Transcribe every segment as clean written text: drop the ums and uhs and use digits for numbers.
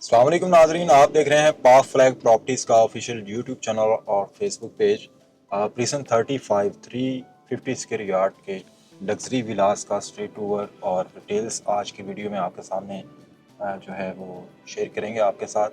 अस्सलाम वालेकुम नाजरीन, आप देख रहे हैं पाक फ्लैग प्रॉपर्टीज़ का ऑफिशियल यूट्यूब चैनल और Facebook page. Prison 35 350 square yard के लग्जरी विलास का स्ट्रीट टूर और डिटेल्स आज की वीडियो में आपके सामने जो है वो शेयर करेंगे आपके साथ।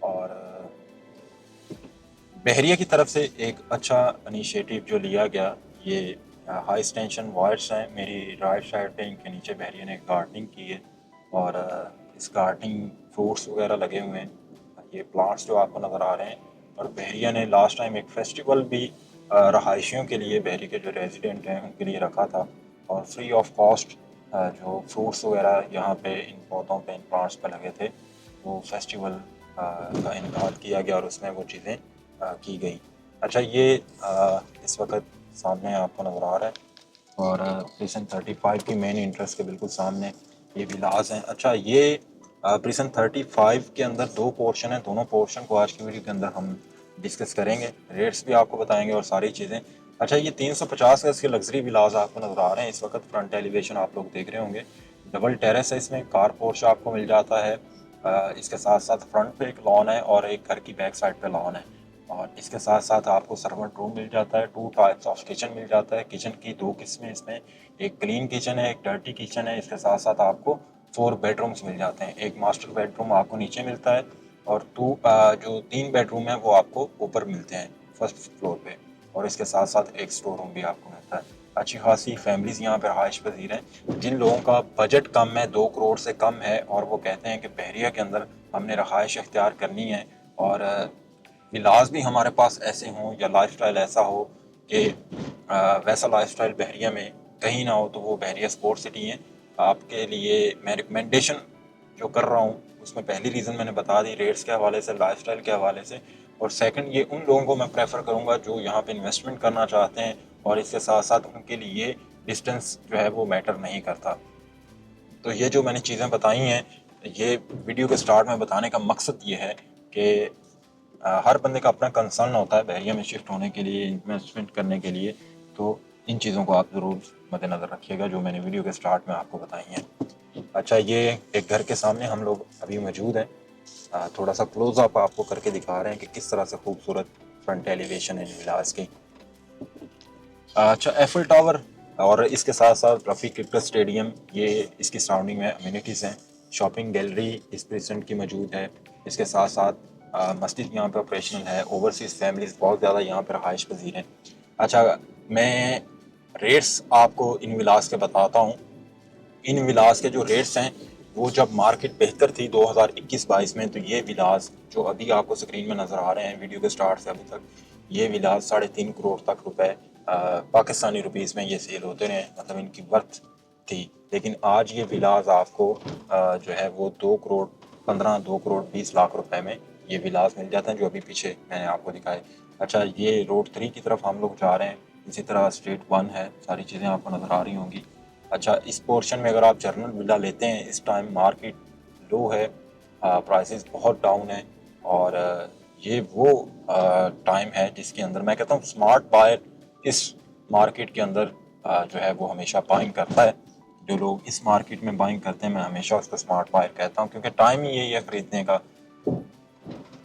और बहरिया की तरफ से एक अच्छा इनिशिएटिव जो लिया गया, ये हाई एक्सटेंशन वायर्स हैं। मेरी राइट साइड पे इनके नीचे बहरिया ने गार्डनिंग की है और इस गार्डनिंग फ्रूट्स वगैरह लगे हुए हैं। ये प्लांट्स जो आपको नज़र आ रहे हैं। और बहरिया ने लास्ट टाइम एक फेस्टिवल भी रहायशियों के लिए, बहरी के जो रेजिडेंट हैं उनके लिए रखा था। और फ्री ऑफ कॉस्ट जो फ्रूट्स वगैरह यहाँ पे इन पौधों पे, इन प्लांट्स पे लगे थे, वो फेस्टिवल का इनकाद किया गया और उसमें वो चीज़ें की गई। अच्छा, ये इस वक्त सामने आपको नज़र आ रहा है और प्रिसन 35 की मेन इंट्रेंस के बिल्कुल सामने ये विलास हैं। अच्छा, ये प्रिसन 35 के अंदर दो पोर्शन है। दोनों पोर्शन को आज की वीडियो के अंदर हम डिस्कस करेंगे, रेट्स भी आपको बताएंगे और सारी चीज़ें। अच्छा, ये 350 गज के लग्जरी विलास आपको नज़र आ रहे हैं। इस वक्त फ्रंट एलिवेशन आप लोग देख रहे होंगे। डबल टेरेस है, इसमें कार पोर्च आपको मिल जाता है। इसके साथ साथ फ्रंट पे एक लॉन है और एक घर की बैक साइड पे लॉन है। और इसके साथ साथ आपको सर्वेंट रूम मिल जाता है। 2 टाइप्स ऑफ किचन मिल जाता है। किचन की 2 किस्में इसमें, एक क्लीन किचन है, एक डर्टी किचन है। इसके साथ साथ आपको 4 बेडरूम्स मिल जाते हैं। एक मास्टर बेडरूम आपको नीचे मिलता है और जो 3 बेडरूम है वो आपको ऊपर मिलते हैं फर्स्ट फ्लोर पे। और इसके साथ साथ एक स्टोर रूम भी आपको मिलता है। अच्छी खासी फैमिलीज यहाँ पे रहायश पजीर हैं। जिन लोगों का बजट कम है, 2 करोड़ से कम है, और वो कहते हैं कि बहरिया के अंदर हमने रहायश इख्तियार करनी है और विलास भी हमारे पास ऐसे हों या लाइफस्टाइल ऐसा हो कि वैसा लाइफस्टाइल बहरिया में कहीं ना हो, तो वो बहरिया स्पोर्ट सिटी है आपके लिए। मैं रिकमेंडेशन जो कर रहा हूँ उसमें पहली रीज़न मैंने बता दी, रेट्स के हवाले से, लाइफस्टाइल के हवाले से। और सेकंड, ये उन लोगों को मैं प्रेफर करूँगा जो यहाँ पे इन्वेस्टमेंट करना चाहते हैं और इसके साथ साथ उनके लिए डिस्टेंस जो है वो मैटर नहीं करता। तो ये जो मैंने चीज़ें बताई हैं, ये वीडियो के स्टार्ट में बताने का मकसद ये है कि हर बंदे का अपना कंसर्न होता है बहरिया में शिफ्ट होने के लिए, इन्वेस्टमेंट करने के लिए। तो इन चीज़ों को आप ज़रूर मद्देनज़र रखिएगा जो मैंने वीडियो के स्टार्ट में आपको बताई हैं। अच्छा, ये एक घर के सामने हम लोग अभी मौजूद हैं। थोड़ा सा क्लोज अप आपको करके दिखा रहे हैं कि किस तरह से खूबसूरत फ्रंट एलिवेशन है विलास की। अच्छा, एफिल टावर और इसके साथ साथ रफ़ी क्रिकेट स्टेडियम, ये इसकी सराउंडिंग में अम्यूनिटीज़ हैं। शॉपिंग गैलरी इस प्रेजेंट की मौजूद है। इसके साथ साथ मस्जिद यहाँ पे ऑपरेशनल है। ओवरसीज़ फैमिलीज़ बहुत ज़्यादा यहाँ पर रहायश पजीर हैं। अच्छा, मैं रेट्स आपको इन विलास के बताता हूँ। इन विलास के जो रेट्स हैं वो जब मार्केट बेहतर थी 2021-22 में, तो ये विलास जो अभी आपको स्क्रीन में नज़र आ रहे हैं वीडियो के स्टार्ट से अभी तक, ये विलास 3.5 करोड़ तक रुपए पाकिस्तानी रुपीज़ में ये सेल होते रहे, मतलब इनकी वर्थ थी। लेकिन आज ये विलास आपको जो है वो 2 करोड़ 15, 2 करोड़ 20 लाख रुपए में ये विलास मिल जाते हैं जो अभी पीछे मैंने आपको दिखाए। अच्छा, ये रोड 3 की तरफ हम लोग जा रहे हैं। इसी तरह स्ट्रीट 1 है, सारी चीज़ें आपको नज़र आ रही होंगी। अच्छा, इस पोर्शन में अगर आप जर्नल विला लेते हैं, इस टाइम मार्केट लो है, प्राइसेस बहुत डाउन है। और ये वो टाइम है जिसके अंदर मैं कहता हूँ स्मार्ट बायर इस मार्केट के अंदर जो है वो हमेशा बाइंग करता है। जो लोग इस मार्केट में बाइंग करते हैं, मैं हमेशा उसको स्मार्ट बायर कहता हूँ, क्योंकि टाइम ही यही है खरीदने का।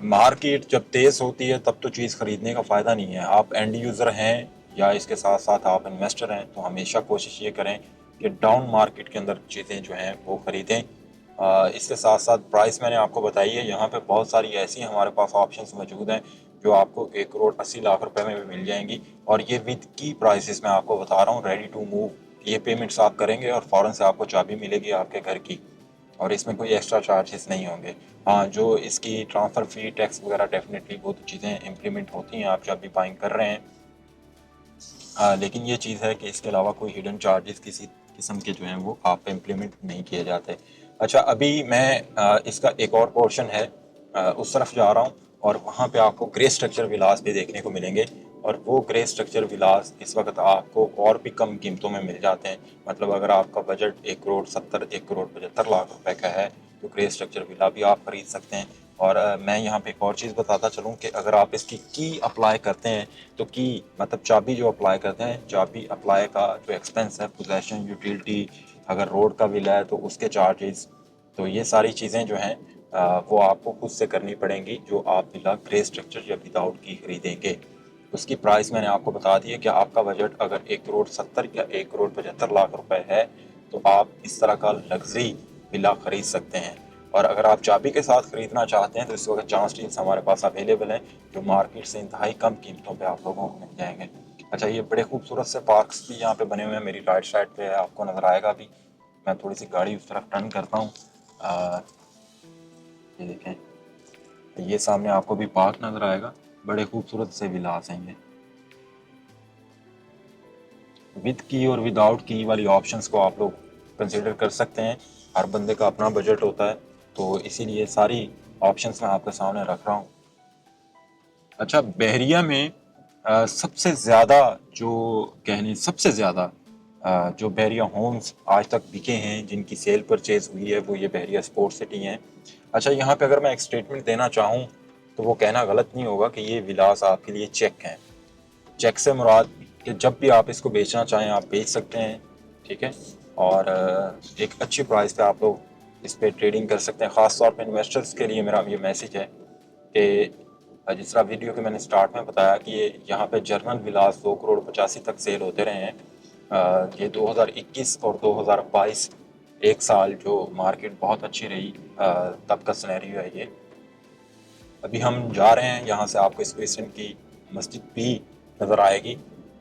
मार्केट जब तेज होती है तब तो चीज़ खरीदने का फ़ायदा नहीं है। आप एंड यूज़र हैं या इसके साथ साथ आप इन्वेस्टर हैं, तो हमेशा कोशिश ये करें कि डाउन मार्केट के अंदर चीज़ें जो हैं वो ख़रीदें। इसके साथ साथ प्राइस मैंने आपको बताई है। यहाँ पे बहुत सारी ऐसी हमारे पास ऑप्शंस मौजूद हैं जो आपको 1 करोड़ 80 लाख रुपए में भी मिल जाएंगी। और ये विद की प्राइसेस मैं आपको बता रहा हूँ, रेडी टू मूव। ये पेमेंट्स आप करेंगे और फ़ौरन से आपको चाबी मिलेगी आपके घर की, और इसमें कोई एक्स्ट्रा चार्जेस नहीं होंगे। हाँ, जो इसकी ट्रांसफ़र फ़ी, टैक्स वगैरह, डेफिनेटली वो तो चीज़ें इम्प्लीमेंट होती हैं आप जब भी बाइंग कर रहे हैं। लेकिन ये चीज़ है कि इसके अलावा कोई हिडन चार्जेस किसी किस्म के जो हैं वो आप पे इम्प्लीमेंट नहीं किए जाते। अच्छा, अभी मैं इसका एक और पोर्शन है उस तरफ जा रहा हूँ और वहाँ पे आपको ग्रे स्ट्रक्चर विलास भी देखने को मिलेंगे। और वो ग्रे स्ट्रक्चर विलास इस वक्त आपको और भी कम कीमतों में मिल जाते हैं। मतलब अगर आपका बजट 1 करोड़ 70, 1 करोड़ 75 लाख रुपए का है, तो ग्रे स्ट्रक्चर विला भी आप खरीद सकते हैं। और मैं यहाँ पे एक और चीज़ बताता चलूँ कि अगर आप इसकी की अप्लाई करते हैं, तो की मतलब चाबी जो अप्लाई करते हैं, चाबी अप्लाई का जो एक्सपेंस है, पोजेसन, यूटिलिटी, अगर रोड का विला है तो उसके चार्जेस, तो ये सारी चीज़ें जो हैं वो आपको खुद से करनी पड़ेंगी जो आप विला ग्रे स्ट्रक्चर या विदाउट की खरीदेंगे। उसकी प्राइस मैंने आपको बता दी है कि आपका बजट अगर 1,70 या 1,75 लाख रुपए है तो आप इस तरह का लग्जरी विला खरीद सकते हैं। और अगर आप चाबी के साथ खरीदना चाहते हैं तो इस वक्त चांस डील्स हमारे पास अवेलेबल हैं जो मार्केट से इंतहाई कम कीमतों पे आप लोगों को मिल जाएंगे। अच्छा, ये बड़े खूबसूरत से पार्क्स भी यहाँ पे बने हुए हैं, मेरी राइट साइड पे आपको नज़र आएगा भी। मैं थोड़ी सी गाड़ी उस तरफ टर्न करता हूँ। ये देखें, ये सामने आपको भी पार्क नज़र आएगा। बड़े खूबसूरत से विलास हैं ये, विद की और विदाउट की वाली ऑप्शंस को आप लोग कंसिडर कर सकते हैं। हर बंदे का अपना बजट होता है तो इसीलिए सारी ऑप्शंस मैं आपके सामने रख रहा हूँ। अच्छा, बहरिया में सबसे ज़्यादा जो सबसे ज़्यादा जो बहरिया होम्स आज तक बिके हैं जिनकी सेल परचेज हुई है वो ये बहरिया स्पोर्ट्स सिटी हैं। अच्छा, यहाँ पे अगर मैं एक स्टेटमेंट देना चाहूँ तो वो कहना गलत नहीं होगा कि ये विलास आपके लिए चेक हैं। चेक से मुराद कि जब भी आप इसको बेचना चाहें आप बेच सकते हैं, ठीक है। और एक अच्छी प्राइस पे आप लोग इस पे ट्रेडिंग कर सकते हैं। ख़ास तौर पे इन्वेस्टर्स के लिए मेरा ये मैसेज है कि जिस तरह वीडियो के मैंने स्टार्ट में बताया कि ये यहाँ पे जर्मन विलास 2,85 तक सेल होते रहे हैं। ये 2021 और 2022 एक साल जो मार्केट बहुत अच्छी रही तब का सिनेरियो है ये। अभी हम जा रहे हैं यहाँ से, आपको इस क्रिश्चियन की मस्जिद भी नज़र आएगी।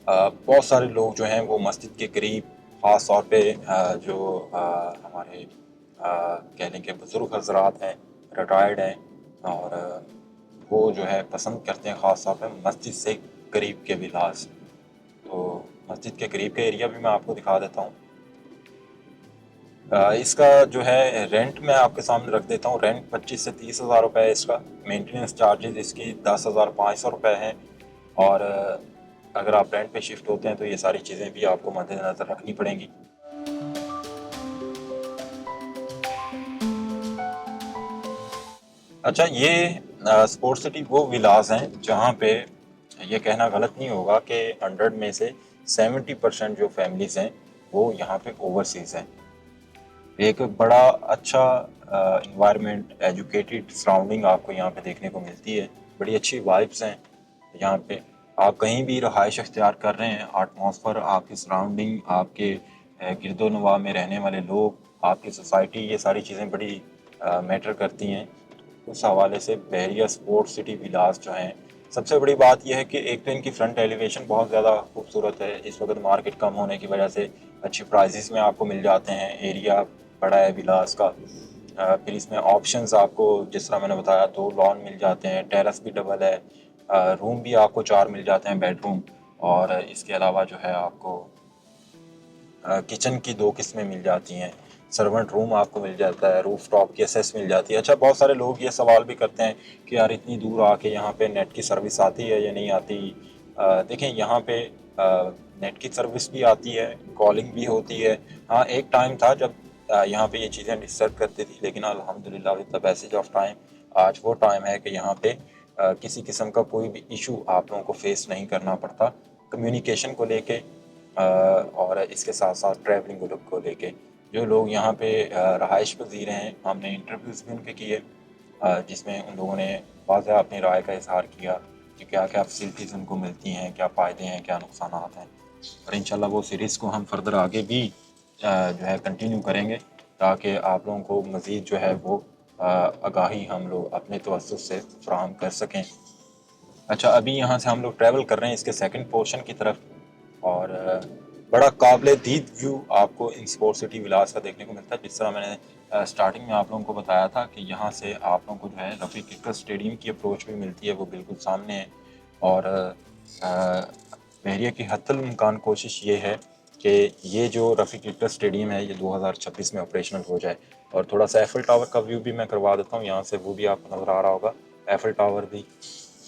बहुत सारे लोग जो हैं वो मस्जिद के करीब, ख़ास तौर पे जो हमारे कह लें कि बुज़ुर्ग हजरात हैं, रिटायर्ड हैं, और वो जो है पसंद करते हैं ख़ास तौर पे मस्जिद से करीब के विलास। तो मस्जिद के करीब का एरिया भी मैं आपको दिखा देता हूँ। इसका जो है रेंट मैं आपके सामने रख देता हूँ। रेंट 25 से 30 हज़ार रुपये है इसका। मेंटेनेंस चार्जेस इसकी 10,500 रुपये हैं। और अगर आप रेंट पे शिफ्ट होते हैं तो ये सारी चीज़ें भी आपको मद्देनज़र रखनी पड़ेंगी। अच्छा, ये स्पोर्ट्स सिटी वो विलास हैं जहाँ पे ये कहना गलत नहीं होगा कि 100 में से 70% जो फैमिलीज़ हैं वो यहाँ पे ओवरसीज़ हैं। एक बड़ा अच्छा इन्वायरमेंट, एजुकेटेड सराउंडिंग आपको यहाँ पे देखने को मिलती है। बड़ी अच्छी वाइब्स हैं यहाँ पे। आप कहीं भी रहाइश इख्तियार कर रहे हैं, एटमॉस्फेयर, आपकी सराउंडिंग, आपके गिरदोनवा में रहने वाले लोग, आपकी सोसाइटी, ये सारी चीज़ें बड़ी मैटर करती हैं। उस हवाले से बहरिया स्पोर्ट्स सिटी विलास जो हैं, सबसे बड़ी बात यह है कि एक तो इनकी फ्रंट एलिवेशन बहुत ज़्यादा खूबसूरत है। इस वक्त मार्केट कम होने की वजह से अच्छी प्राइसेस में आपको मिल जाते हैं। एरिया बड़ा है विलास का। फिर इसमें ऑप्शंस आपको जिस तरह मैंने बताया 2 लॉन मिल जाते हैं, टेरेस भी डबल है, रूम भी आपको 4 मिल जाते हैं, बेडरूम। और इसके अलावा जो है आपको किचन की 2 किस्में मिल जाती हैं, सर्वेंट रूम आपको मिल जाता है, रूफ टॉप की एसेस मिल जाती है। अच्छा, बहुत सारे लोग ये सवाल भी करते हैं कि यार इतनी दूर आके यहाँ पे नेट की सर्विस आती है या नहीं आती। देखें, यहाँ पे नेट की सर्विस भी आती है, कॉलिंग भी होती है। हाँ, एक टाइम था जब यहाँ पे ये चीज़ें डिस्टर्ब करती थी, लेकिन अल्हम्दुलिल्लाह with the passage of time आज वो टाइम है कि यहाँ पे किसी किस्म का कोई भी इशू आप लोगों को फेस नहीं करना पड़ता कम्युनिकेशन को लेके, और इसके साथ साथ ट्रैवलिंग को लेके। जो लोग यहाँ पे रहाइश पजीर हैं, हमने इंटरव्यूज़ भी उनके किए जिसमें उन लोगों ने वाज़ह अपनी राय का इजहार किया कि क्या क्या फैसिलिटीज़ उनको मिलती हैं, क्या फ़ायदे हैं, क्या नुकसानात हैं। और इंशाल्लाह वो सीरीज़ को हम फर्दर आगे भी जो है कंटिन्यू करेंगे ताकि आप लोगों को मज़ीद जो है वो आगाही हम लोग अपने तवज्जुह से फ़राहम कर सकें। अच्छा, अभी यहाँ से हम लोग ट्रैवल कर रहे हैं इसके सेकंड पोर्शन की तरफ, और बड़ा काबिल दीद व्यू आपको इन स्पोर्ट्स सिटी विलास का देखने को मिलता है। जिस तरह मैंने स्टार्टिंग में आप लोगों को बताया था कि यहाँ से आप लोगों को जो है रफ़ी क्रिकेट स्टेडियम की अप्रोच भी मिलती है, वो बिल्कुल सामने है। और बहरिया की हत्तल इम्कान कोशिश ये है कि ये जो रफ़ी क्रिकेट स्टेडियम है ये 2026 में ऑपरेशनल हो जाए। और थोड़ा सा एफिल टावर का व्यू भी मैं करवा देता हूँ यहाँ से, वो भी आपको नज़र आ रहा होगा, एफिल टावर भी।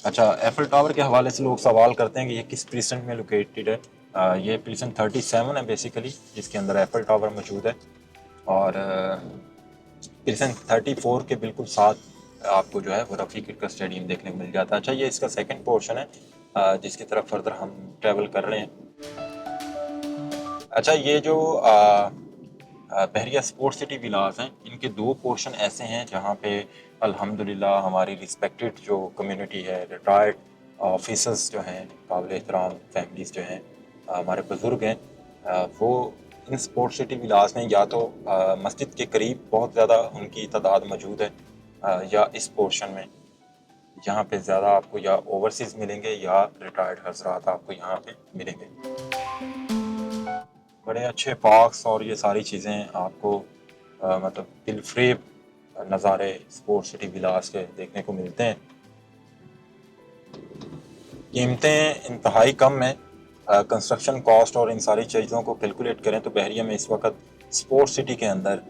अच्छा, एफिल टावर के हवाले से लोग सवाल करते हैं कि ये किस प्रीसेंट में लोकेटेड है। ये प्रीसेंट 37 है बेसिकली, जिसके अंदर एफिल टावर मौजूद है। और प्रीसेंट 34 के बिल्कुल साथ आपको जो है वो रफ़ी क्रिकेट स्टेडियम देखने को मिल जाता है। अच्छा, ये इसका सेकंड पोर्शन है जिसकी तरफ फर्दर हम ट्रैवल कर रहे हैं। अच्छा, ये जो बहरिया स्पोर्ट्स सिटी विलास हैं, इनके 2 पोर्शन ऐसे हैं जहाँ पे अल्हम्दुलिल्लाह हमारी रिस्पेक्टेड जो कम्युनिटी है, रिटायर्ड ऑफिसर्स जो हैं, काबिल एहतराम फैमिलीज़ जो हैं, हमारे बुज़ुर्ग हैं, वो इन स्पोर्ट्स सिटी विलास में या तो मस्जिद के करीब बहुत ज़्यादा उनकी तादाद मौजूद है, या इस पोर्शन में यहाँ पे ज़्यादा आपको या ओवरसीज़ मिलेंगे या रिटायर्ड हज़रात आपको यहाँ पे मिलेंगे। बड़े अच्छे पार्क्स और ये सारी चीज़ें आपको मतलब दिलफ़रेब नज़ारे स्पोर्ट्स सिटी विलास के देखने को मिलते हैं। कीमतें इंतहाई कम हैं। कंस्ट्रक्शन कॉस्ट और इन सारी चीज़ों को कैलकुलेट करें तो बहरिया में इस वक्त स्पोर्ट्स सिटी के अंदर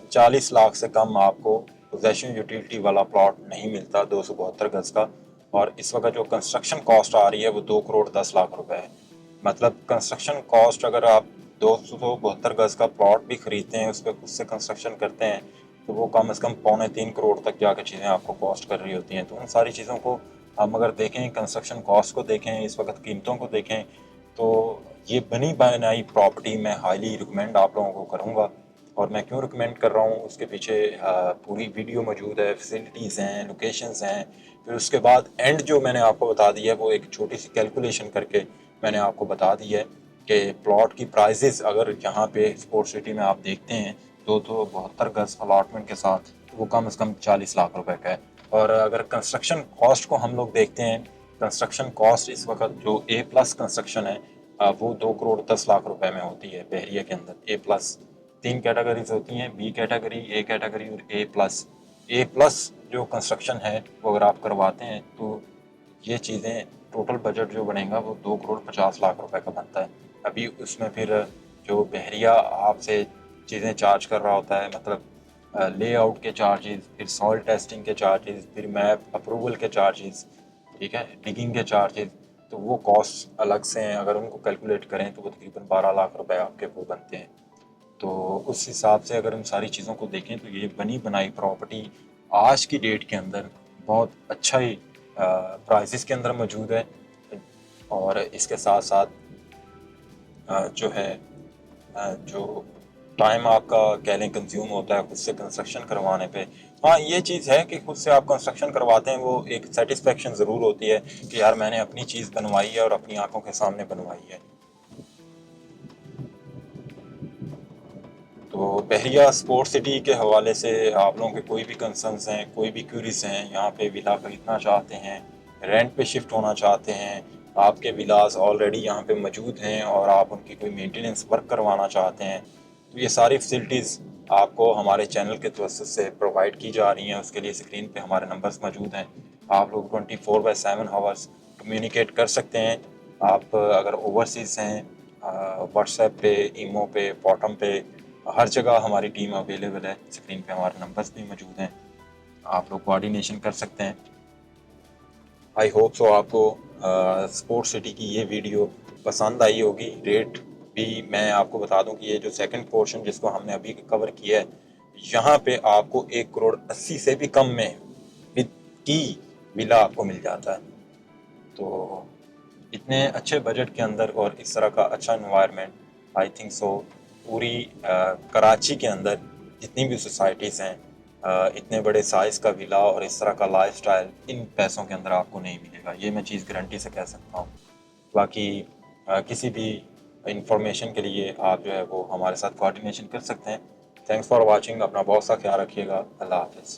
40 लाख से कम आपको पोजेशन यूटिलिटी वाला प्लॉट नहीं मिलता 272 गज का। और इस वक्त जो कंस्ट्रक्शन कॉस्ट आ रही है वो 2 करोड़ 10 लाख रुपए है। मतलब कंस्ट्रक्शन कॉस्ट अगर आप 272 गज का प्लॉट भी खरीदते हैं, उस पर खुद से कंस्ट्रक्शन करते हैं, तो वो कम से कम 2.25 करोड़ तक जाकर चीज़ें आपको कॉस्ट कर रही होती हैं। तो उन सारी चीज़ों को हम अगर देखें, कंस्ट्रक्शन कॉस्ट को देखें, इस वक्त कीमतों को देखें, तो ये बनी बनाई प्रॉपर्टी मैं हाईली रिकमेंड आप लोगों को करूँगा। और मैं क्यों रिकमेंड कर रहा हूँ, उसके पीछे पूरी वीडियो मौजूद है, फैसिलिटीज़ हैं, लोकेशंस हैं। फिर उसके बाद एंड जो मैंने आपको बता दी है वो एक छोटी सी कैलकुलेशन करके मैंने आपको बता दी है कि प्लॉट की प्राइजेस अगर यहाँ पे स्पोर्ट्स सिटी में आप देखते हैं 272 गज अलॉटमेंट के साथ, तो वो कम से कम 40 लाख रुपए का है। और अगर कंस्ट्रक्शन कॉस्ट को हम लोग देखते हैं, कंस्ट्रक्शन कॉस्ट इस वक्त जो ए प्लस कंस्ट्रक्शन है वो 2 करोड़ 10 लाख रुपए में होती है बहरिया के अंदर। ए प्लस 3 कैटेगरीज होती हैं, बी कैटेगरी, ए कैटेगरी और ए प्लस। ए प्लस जो कंस्ट्रक्शन है वो अगर आप करवाते हैं तो ये चीज़ें टोटल बजट जो बनेगा वो 2 करोड़ 50 लाख रुपए का बनता है। अभी उसमें फिर जो बहरिया आपसे चीज़ें चार्ज कर रहा होता है, मतलब लेआउट के चार्जेस, फिर सॉइल टेस्टिंग के चार्जेस, फिर मैप अप्रूवल के चार्जेस, ठीक है, डिगिंग के चार्जेस, तो वो कॉस्ट अलग से हैं। अगर उनको कैलकुलेट करें तो वो तकरीबन 12 लाख रुपए आपके वो बनते हैं। तो उस हिसाब से अगर उन सारी चीज़ों को देखें तो ये बनी बनाई प्रॉपर्टी आज की डेट के अंदर बहुत अच्छा ही प्राइसेस के अंदर मौजूद है। और इसके साथ साथ जो है जो टाइम आपका कह लें कंज्यूम होता है खुद से कंस्ट्रक्शन करवाने पे, हाँ ये चीज़ है कि खुद से आप कंस्ट्रक्शन करवाते हैं, वो एक सेटिस्फेक्शन ज़रूर होती है कि यार मैंने अपनी चीज़ बनवाई है और अपनी आंखों के सामने बनवाई है। तो बहरिया स्पोर्ट्स सिटी के हवाले से आप लोगों के कोई भी कंसर्न्स हैं, कोई भी क्यूरीज हैं, यहाँ पे विला खरीदना चाहते हैं, रेंट पे शिफ्ट होना चाहते हैं, आपके विलास ऑलरेडी यहाँ पे मौजूद हैं और आप उनकी कोई मेंटेनेंस वर्क करवाना चाहते हैं, तो ये सारी फैसिलिटीज़ आपको हमारे चैनल के तवज्जुह से प्रोवाइड की जा रही हैं। उसके लिए स्क्रीन पे हमारे नंबर्स मौजूद हैं। आप लोग 24/7 हावर्स कम्युनिकेट कर सकते हैं। आप अगर ओवरसीज़ हैं, व्हाट्सएप पे, ईमो पे, बॉटम पे, हर जगह हमारी टीम अवेलेबल है। स्क्रीन पे हमारे नंबर्स भी मौजूद हैं, आप लोग कोऑर्डिनेशन कर सकते हैं। आई होप सो आपको स्पोर्ट्स सिटी की ये वीडियो पसंद आई होगी। रेट भी मैं आपको बता दूं कि ये जो सेकंड पोर्शन जिसको हमने अभी कवर किया है, यहाँ पे आपको 1 करोड़ 80 से भी कम में विद की विला आपको मिल जाता है। तो इतने अच्छे बजट के अंदर और इस तरह का अच्छा एनवायरनमेंट, आई थिंक सो पूरी कराची के अंदर जितनी भी सोसाइटीज़ हैं, इतने बड़े साइज़ का विला और इस तरह का लाइफस्टाइल इन पैसों के अंदर आपको नहीं मिलेगा, ये मैं चीज़ गारंटी से कह सकता हूँ। बाकी किसी भी इंफॉर्मेशन के लिए आप जो है वो हमारे साथ कोऑर्डिनेशन कर सकते हैं। Thanks for watching. अपना बहुत सा ख्याल रखिएगा। अल्लाह हाफ़िज़।